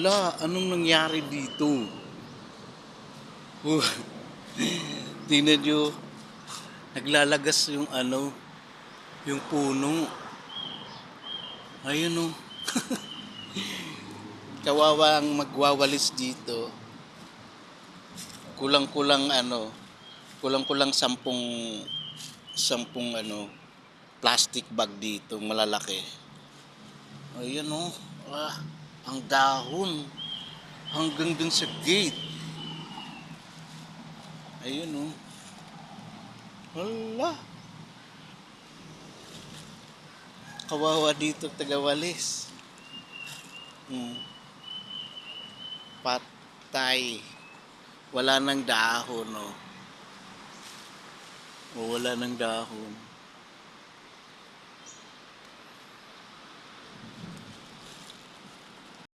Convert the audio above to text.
Hala, anong nangyari dito? Oh, tingnan nyo, naglalagas yung yung puno. Ayun oh, kawawa ang magwawalis dito. Kulang-kulang kulang-kulang sampung plastic bag dito, malalaki. Ayun oh, ah, ang dahon hanggang dun sa gate. Ayun oh, hala, kawawa dito tagawalis. Hmm, patay. Wala nang dahon oh. O, wala nang dahon.